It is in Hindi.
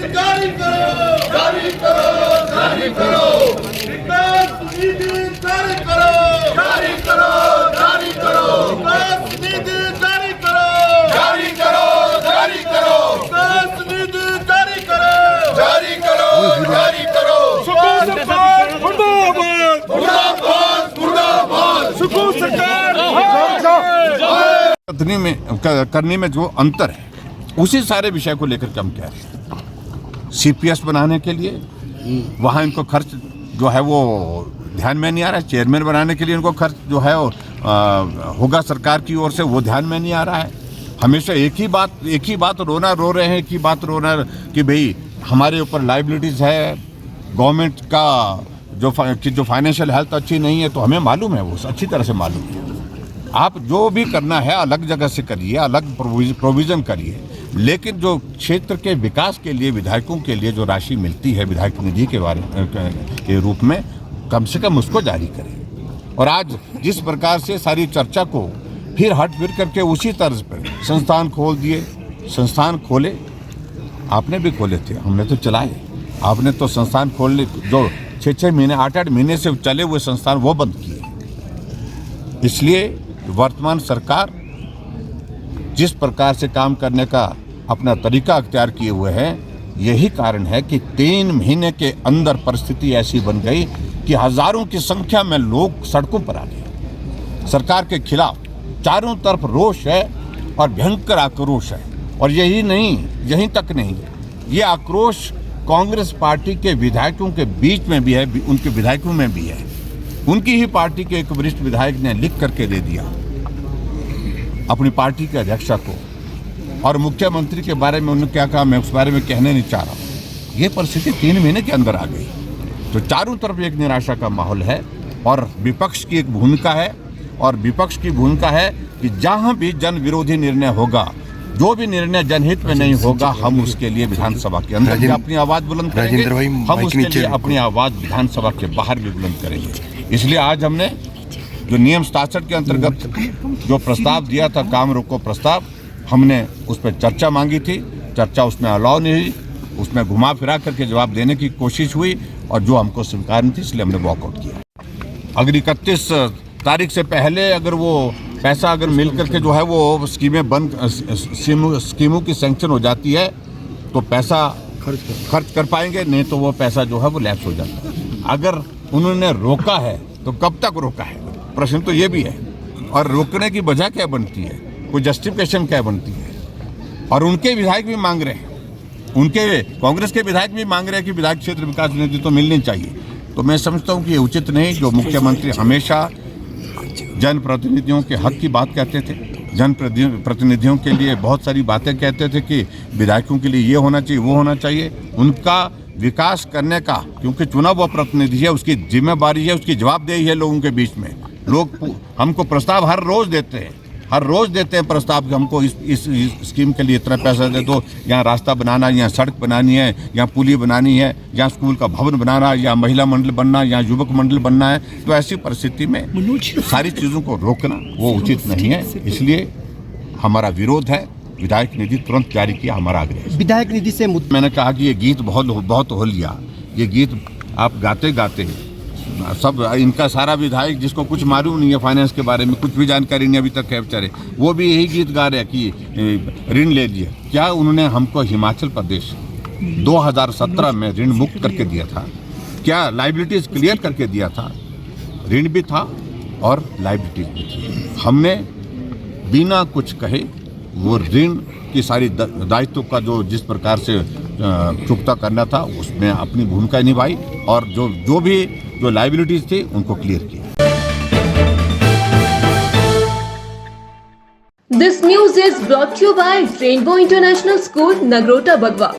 जारी करो, जारी करो, जारी करो, विकास निधि जारी करो, जारी करो, जारी करो, विकास निधि जारी करो, जारी करो, जारी करो, विकास निधि जारी करो, जारी करो, जारी करो, सुकून सरकार मुर्दाबाद, मुर्दाबाद, मुर्दाबाद, सुकून सरकार करने में जो अंतर है उसी सारे विषय को लेकर के हम कह रहे हैं। सीपीएस बनाने के लिए वहाँ इनको खर्च जो है वो ध्यान में नहीं आ रहा है। चेयरमैन बनाने के लिए इनको खर्च जो है वो होगा सरकार की ओर से, वो ध्यान में नहीं आ रहा है। हमेशा एक ही बात रोना रो रहे हैं, एक ही बात रोना कि भाई हमारे ऊपर लाइबिलिटीज़ है, गवर्नमेंट का जो फाइनेंशियल हेल्थ अच्छी नहीं है। तो हमें मालूम है, वो अच्छी तरह से मालूम है। आप जो भी करना है अलग जगह से करिए, अलग प्रोविज़न करिए, लेकिन जो क्षेत्र के विकास के लिए विधायकों के लिए जो राशि मिलती है विधायक निधि के रूप में, कम से कम उसको जारी करें। और आज जिस प्रकार से सारी चर्चा को फिर हट फिर करके उसी तर्ज पर संस्थान खोल दिए, संस्थान खोले, आपने भी खोले थे, हमने तो चलाए। आपने तो संस्थान खोलने जो 6-6 महीने 8-8 महीने से चले हुए संस्थान वो बंद किए। इसलिए वर्तमान सरकार जिस प्रकार से काम करने का अपना तरीका अख्तियार किए हुए हैं, यही कारण है कि 3 महीने के अंदर परिस्थिति ऐसी बन गई कि हजारों की संख्या में लोग सड़कों पर आ गए। सरकार के खिलाफ चारों तरफ रोष है और भयंकर आक्रोश है। और यहीं तक नहीं, ये आक्रोश कांग्रेस पार्टी के विधायकों के बीच में भी है, उनके विधायकों में भी है। उनकी ही पार्टी के एक वरिष्ठ विधायक ने लिख करके दे दिया अपनी पार्टी के अध्यक्षा को, और मुख्यमंत्री के बारे में उन्होंने क्या कहा मैं उस बारे में कहने नहीं चाह रहा हूँ। ये परिस्थिति 3 महीने के अंदर आ गई। तो चारों तरफ एक निराशा का माहौल है और विपक्ष की एक भूमिका है, और विपक्ष की भूमिका है कि जहाँ भी जन विरोधी निर्णय होगा, जो भी निर्णय जनहित में नहीं होगा, हम उसके लिए विधानसभा के अंदर भी अपनी आवाज़ बुलंद करेंगे, हम उसके लिए अपनी आवाज़ विधानसभा के बाहर भी बुलंद करेंगे। इसलिए आज हमने जो नियम 67 के अंतर्गत जो प्रस्ताव दिया था, काम रोको प्रस्ताव, हमने उस पर चर्चा मांगी थी। चर्चा उसमें अलाउ नहीं हुई, उसमें घुमा फिरा करके जवाब देने की कोशिश हुई, और जो हमको स्वीकार नहीं थी इसलिए हमने वॉकआउट किया। अगर 31 तारीख से पहले अगर वो पैसा अगर मिल करके जो है वो स्कीमें बंद, स्कीमों की सैंक्शन हो जाती है, तो पैसा खर्च कर पाएंगे, नहीं तो वो पैसा जो है वो लैप्स हो जाता है। अगर उन्होंने रोका है तो कब तक रोका है, प्रश्न तो ये भी है। और रोकने की वजह क्या बनती है, कोई जस्टिफिकेशन क्या बनती है। और उनके विधायक भी मांग रहे हैं, उनके कांग्रेस के विधायक भी मांग रहे हैं कि विधायक क्षेत्र विकास निधि तो मिलनी चाहिए। तो मैं समझता हूँ कि ये उचित नहीं। जो मुख्यमंत्री हमेशा जनप्रतिनिधियों के हक की बात कहते थे, जनप्रतिनिधियों के लिए बहुत सारी बातें कहते थे कि विधायकों के लिए ये होना चाहिए, वो होना चाहिए। उनका विकास करने का, क्योंकि चुना हुआ प्रतिनिधि है, उसकी जिम्मेदारी है, उसकी जवाबदेही है लोगों के बीच में। लोग हमको प्रस्ताव हर रोज़ देते हैं प्रस्ताव कि हमको इस स्कीम के लिए इतना पैसा दे दो, यहाँ रास्ता बनाना, यहाँ सड़क बनानी है, यहाँ पुली बनानी है, यहाँ स्कूल का भवन बनाना, या महिला मंडल बनना, यहाँ युवक मंडल बनना है। तो ऐसी परिस्थिति में सारी चीज़ों को रोकना वो उचित नहीं है। इसलिए हमारा विरोध है। विधायक निधि तुरंत जारी किया, हमारा आग्रह है। विधायक निधि से मैंने कहा कि ये गीत बहुत हो लिया, ये गीत आप गाते सब, इनका सारा विधायक जिसको कुछ मालूम नहीं है फाइनेंस के बारे में, कुछ भी जानकारी नहीं अभी तक है बेचारे, वो भी यही गीत गा रहे हैं कि ऋण ले लिए। क्या उन्होंने हमको हिमाचल प्रदेश 2017 में ऋण मुक्त करके दिया था? क्या लाइबिलिटीज क्लियर करके दिया था? ऋण भी था और लाइबिलिटीज भी थी। हमने बिना कुछ कहे वो ऋण की सारी दायित्व का जो जिस प्रकार से चुकता करना था उसमें अपनी भूमिका निभाई, और जो लाइबिलिटीज थी उनको क्लियर किया। This news is brought to you by Rainbow International School, Nagrota, Bagwa.